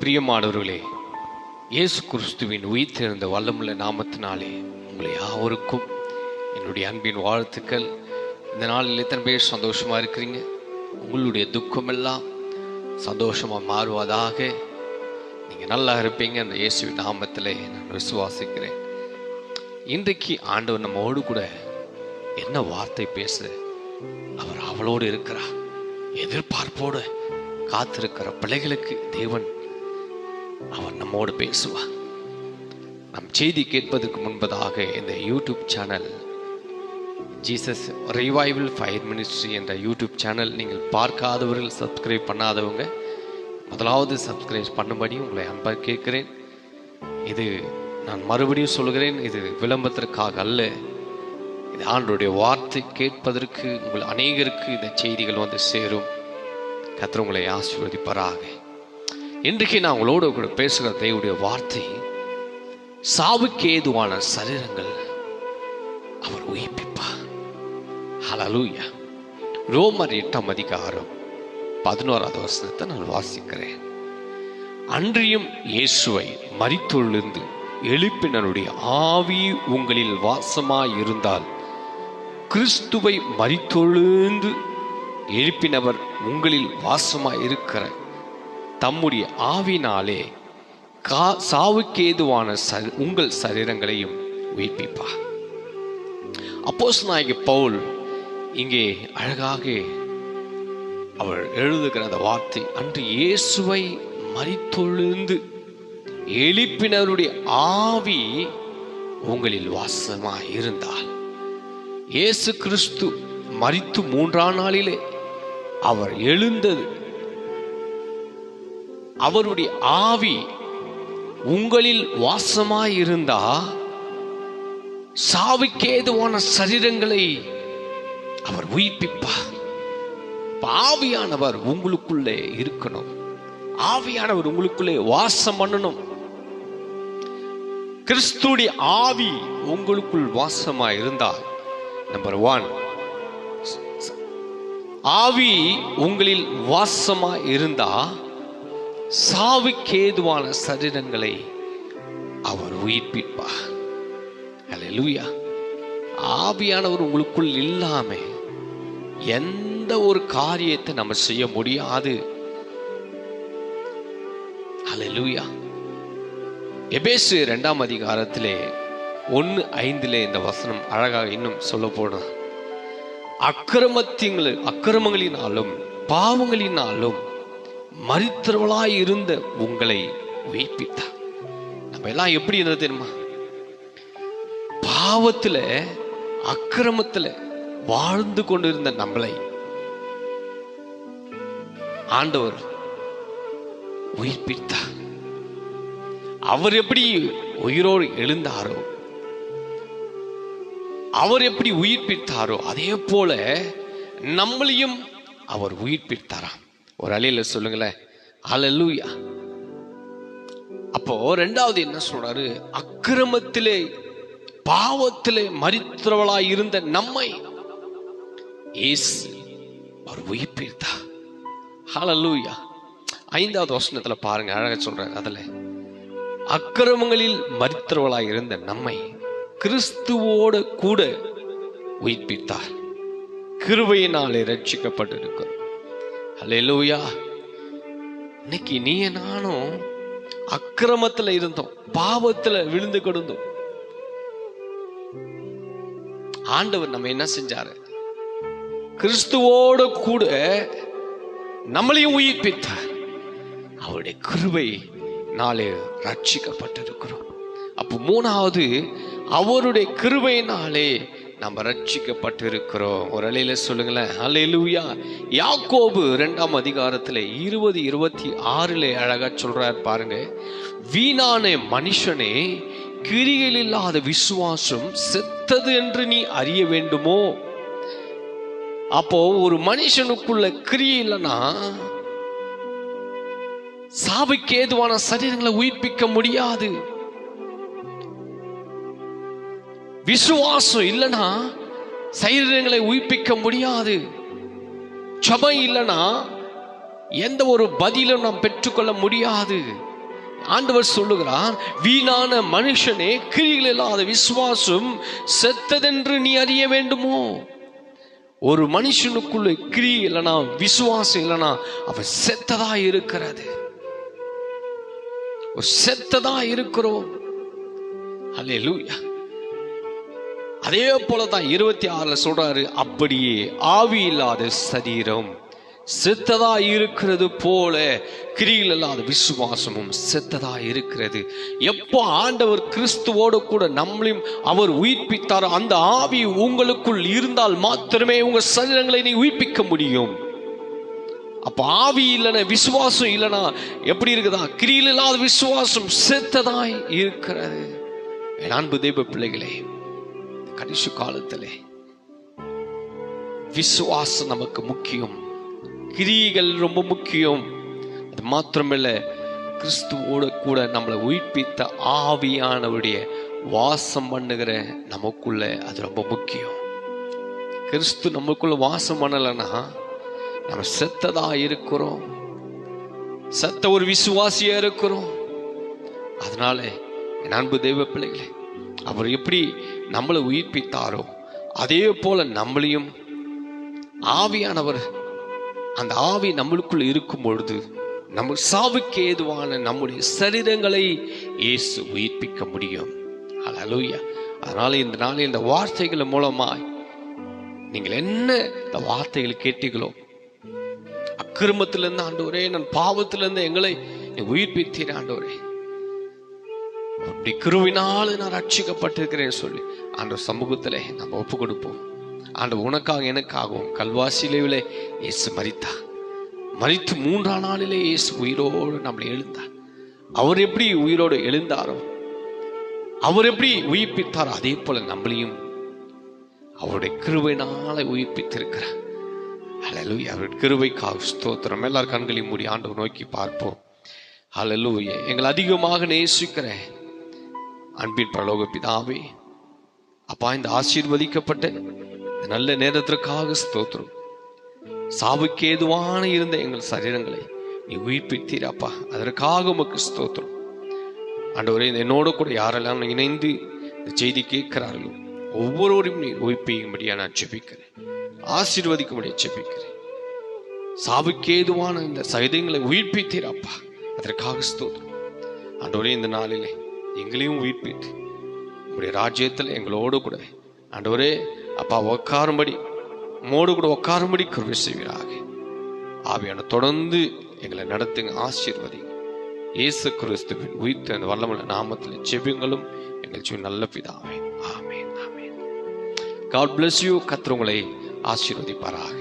பிரியமானவர்களே, இயேசு கிறிஸ்துவின் உயிர்த்தெழுந்த வல்லமுள்ள நாமத்தினாலே உங்களை யாவருக்கும் என்னுடைய அன்பின் வாழ்த்துக்கள். இந்த நாளில் எத்தனை பேர் சந்தோஷமாக இருக்கிறீங்க? உங்களுடைய துக்கமெல்லாம் சந்தோஷமாக மாறுவதாக. நீங்கள் நல்லா இருப்பீங்க அந்த இயேசுவின் நாமத்தில் நான் விசுவாசிக்கிறேன். இன்றைக்கு ஆண்டவர் நம்மோடு கூட என்ன வார்த்தை பேச அவர் அவளோடு இருக்கிறார். எதிர்பார்ப்போடு காத்திருக்கிற பிள்ளைகளுக்கு தேவன் அவர் நம்மோடு பேசுவார். நம் செய்தி கேட்பதற்கு முன்பதாக இந்த YouTube channel Jesus revival fire ministry என்ற யூடியூப் சேனல் நீங்கள் பார்க்காதவர்கள், சப்ஸ்கிரைப் பண்ணாதவங்க முதலாவது சப்ஸ்கிரைப் பண்ணும்படி உங்களை அன்பாக கேட்கிறேன். இது நான் மறுபடியும் சொல்கிறேன், இது விளம்பரத்திற்காக அல்ல. இது ஆண்டவருடைய வார்த்தை கேட்பதற்கு உங்கள் அநேகருக்கு இந்த செய்திகள் வந்து சேரும். கர்த்தர் உங்களை ஆசீர்வதிப்பாராக. இன்றைக்கு நான் உங்களோடு கூட பேசுகிற தேவனுடைய வார்த்தை, சாவுக்கு ஏதுவான சரீரங்கள் அவர் உயிர்ப்பிப்பார். ஹல்லேலூயா. ரோமர் 8ஆம் அதிகாரம் 11வது வசனத்தை நான் வாசிக்கிறேன். அன்றியும் இயேசுவை மரித்தோரிலிருந்து எழுப்பினருடைய ஆவி உங்களில் வாசமாய் இருந்தால், கிறிஸ்துவை மரித்தோரிலிருந்து எழுப்பினவர் உங்களில் வாசமாய் இருக்கிற தம்முடைய ஆவினாலே சாவுக்கேதுவான உங்கள் சரீரங்களையும் உயிர்ப்பிப்பார். அப்போஸ்தலனாகிய பவுல் இங்கே அழகாக அவர் எழுதுகிற அந்த வார்த்தை, அன்று இயேசுவை மரித்தொழுந்து எழுப்பினருடைய ஆவி உங்களில் வாசமாய் இருந்தால், இயேசு கிறிஸ்து மரித்து 3ஆம் நாளிலே அவர் எழுந்தது, அவருடைய ஆவி உங்களில் வாசமாய் இருந்தா சாவுக்கேதுவான சரீரங்களை அவர் உயிர்ப்பிப்பார். ஆவியானவர் உங்களுக்குள்ளே இருக்கணும், ஆவியானவர் உங்களுக்குள்ளே வாசம் பண்ணணும். கிறிஸ்துடைய ஆவி உங்களுக்குள் வாசமாய் இருந்தால், நம்பர் 1, ஆவி உங்களில் வாசமாய் இருந்தா சாவுக்கேதுவான சரீரங்களை அவர் உயிர்ப்பிப்பார். ஹல்லேலூயா. ஆவியானவர் உங்களுக்குள் இல்லாம எந்த ஒரு காரியத்தை நம்ம செய்ய முடியாது. ஹல்லேலூயா. எபேசு 2ஆம் அதிகாரத்திலே 1:5 இந்த வசனம் அழகாக இன்னும் சொல்ல போனா, அக்கிரமங்களினாலும் பாவங்களினாலும் மரித்தவர்களாய் இருந்த உங்களை உயிர்ப்பித்தார். நம்ம எல்லாம் எப்படி இருந்தது தெரியுமா? பாவத்துல அக்கிரமத்துல வாழ்ந்து கொண்டிருந்த நம்மளை ஆண்டவர் உயிர்ப்பித்தார். அவர் எப்படி உயிரோடு எழுந்தாரோ, அவர் எப்படி உயிர்ப்பித்தாரோ அதே போல நம்மளையும் அவர் உயிர்ப்பித்தாராம். ஒரு அலையில சொல்லுங்களேன், ஹல்லேலூயா. அப்போ 2வது என்ன சொல்றாரு? அக்கிரமத்திலே பாவத்திலே மரித்தவர்களாய் இருந்த நம்மை இயேசு அவர் உயிர்ப்பித்தார். ஹல்லேலூயா. 5வது வசனத்துல பாருங்க, அழகா சொல்றாரு. அதுல அக்கிரமங்களில் மரித்தவர்களாய் இருந்த நம்மை கிறிஸ்துவோடு கூட உயிர்ப்பித்தார், கிருபையினாலே ரட்சிக்கப்பட்டிருக்கிறோம். ஹல்லேலூயா. இன்னைக்கு நீ நானும் அக்கிரமத்துல இருந்தோம், பாவத்துல விழுந்து கிடந்தோம். ஆண்டவர் நம்ம என்ன செஞ்சாரு? கிறிஸ்துவோடு கூட நம்மளையும் உயிர்ப்பித்தார். அவருடைய கிருபை நாளே ரட்சிக்கப்பட்டிருக்கிறோம். அப்போ 3வது, அவருடைய கிருபையினாலே நம்ம ரட்சிக்கப்பட்டிருக்கிறோம். ஒரு அலையில சொல்லுங்களேன், ஹல்லேலூயா. யாக்கோபு 2ஆம் அதிகாரத்துல 20:26 அழகா சொல்றார் பாருங்க, வீணான மனுஷனே, கிரிகள் இல்லாத விசுவாசம் செத்தது என்று நீ அறிய வேண்டுமோ? அப்போ ஒரு மனுஷனுக்குள்ள கிரியை இல்லைன்னா சாவுக்கு ஏதுவான சரீரங்களை உயிர்ப்பிக்க முடியாது. விசுவாசம் இல்லைன்னா சரீரங்களை உயிர்ப்பிக்க முடியாது. ஜெபம் இல்லைன்னா எந்த ஒரு பதிலும் நாம் பெற்றுக்கொள்ள முடியாது. ஆண்டவர் சொல்லுகிறார், வீணான மனுஷனே, கிரிகள் இல்லாத விசுவாசம் செத்ததென்று நீ அறிய வேண்டுமோ? ஒரு மனுஷனுக்குள்ள கிரி இல்லைனா, விசுவாசம் இல்லைனா, அவன் செத்ததா இருக்கிறது. செத்ததா இருக்கிறோம். அல்லேலூயா. அதே போலதான் 26 சொல்றாரு, அப்படியே ஆவி இல்லாத சரீரம் செத்ததா இருக்கிறது போல கிரிகள் இல்லாத விசுவாசமும் செத்ததா இருக்கிறது. எப்போ ஆண்டவர் கிறிஸ்துவோடு கூட நம்மளையும் அவர் உயிர்ப்பித்தாரோ, அந்த ஆவி உங்களுக்குள் இருந்தால் மாத்திரமே உங்க சரீரங்களை நீ உயிர்ப்பிக்க முடியும். அப்ப ஆவி இல்லைன்னா, விசுவாசம் இல்லைன்னா எப்படி இருக்குதா? கிரியில் இல்லாத விசுவாசம் செத்ததாய் இருக்கிறது. என் அன்பு தெய்வ பிள்ளைகளே, கடைசி காலத்திலே விசுவாசம் நமக்கு முக்கியம், கிரியைகள் ரொம்ப முக்கியம். அது மாத்திரமில்ல, கிறிஸ்துவோடு கூட நம்மளை உயிர்ப்பித்த ஆவியானவருடைய வாசம் பண்ணுகிற நமக்குள்ள அது ரொம்ப முக்கியம். கிறிஸ்து நமக்குள்ள வாசம் பண்ணலைன்னா நம்ம செத்ததா இருக்கிறோம், செத்த ஒரு விசுவாசியா இருக்கிறோம். அதனால என் அன்பு தெய்வ பிள்ளைகளே, அவர் எப்படி நம்மளை உயிர்ப்பித்தாரோ அதே போல நம்மளையும் ஆவியானவர், அந்த ஆவி நம்மளுக்குள் இருக்கும் பொழுது நம்ம சாவுக்கு ஏதுவான நம்முடைய சரீரங்களை இயேசு உயிர்ப்பிக்க முடியும். அல்லேலூயா. அதனால இந்த நாளில் இந்த வார்த்தைகள் மூலமாய் நீங்கள் என்ன இந்த வார்த்தைகளை கேட்டீங்களோ, அக்கிரமத்திலிருந்து ஆண்டவரே, நான் பாவத்திலிருந்து எங்களை உயிர்ப்பித்தீர் ஆண்டவரே, அப்படி கிருவினால நான் ரட்சிக்கப்பட்டிருக்கிறேன் சொல்லி ஆண்டவர் சமூகத்திலே நம்ம ஒப்பு கொடுப்போம். ஆண்டவர் உனக்காக எனக்காகவும் கல்வாசியிலே இயேசு மரித்தார். மரித்து 3ஆம் நாளிலே இயேசு உயிரோடு நம்மளை எழுந்தார். அவர் எப்படி உயிரோடு எழுந்தாரோ, அவர் எப்படி உயிர்ப்பித்தாரோ, அதே போல நம்மளையும் அவருடைய கிருபையினால உயிர்ப்பித்திருக்கிறார். அல்லேலூயா. அவருடைய கிருபைக்காக ஸ்தோத்திரம். எல்லாரும் கண்களையும் மூடி ஆண்டவர் நோக்கி பார்ப்போம். அல்லேலூயா. எங்களை அதிகமாக நேசிக்கிற அன்பின் பரலோக பிதாவே, அப்பா, இந்த ஆசீர்வதிக்கப்பட்ட நல்ல நேரத்திற்காக ஸ்தோத்திரம். சாவுக்கு ஏதுவான இருந்த எங்கள் சரீரங்களை நீ உயிர்ப்பித்தீர் அப்பா, அதற்காக உமக்கு ஸ்தோத்திரம். ஆண்டவரே, என்னோட கூட யாரெல்லாம் இணைந்து இந்த செய்தி கேட்கிறார்களோ ஒவ்வொருவரையும் நீ உயிர்ப்பிக்கும்படியா நான் ஜெபிக்கிறேன், ஆசீர்வதிக்கும்படியா ஜெபிக்கிறேன். சாவுக்கு ஏதுவான இந்த சரீரங்களை உயிர்ப்பித்தீர் அப்பா, அதற்காக ஸ்தோத்திரம். ஆண்டவரே, இந்த நாளிலே எங்களையும் உயிர்ப்பித்து உங்களுடைய ராஜ்யத்தில் எங்களோடு கூட ஆண்டவரே அப்பா உட்காரும்படி, மோடு கூட உட்காரும்படி கிருபை செய்வீராக. ஆவியான தொடர்ந்து எங்களை நடத்துங்க, ஆசீர்வதிங்க. இயேசு கிறிஸ்துவின் உயிர்த்த அந்த வல்லமையுள்ள நாமத்தில் ஜெபிங்களும் எங்கள் நல்ல பிதாவே. ஆமென், ஆமென். God bless you. கர்த்தர் உங்களை ஆசீர்வதிப்பாராக.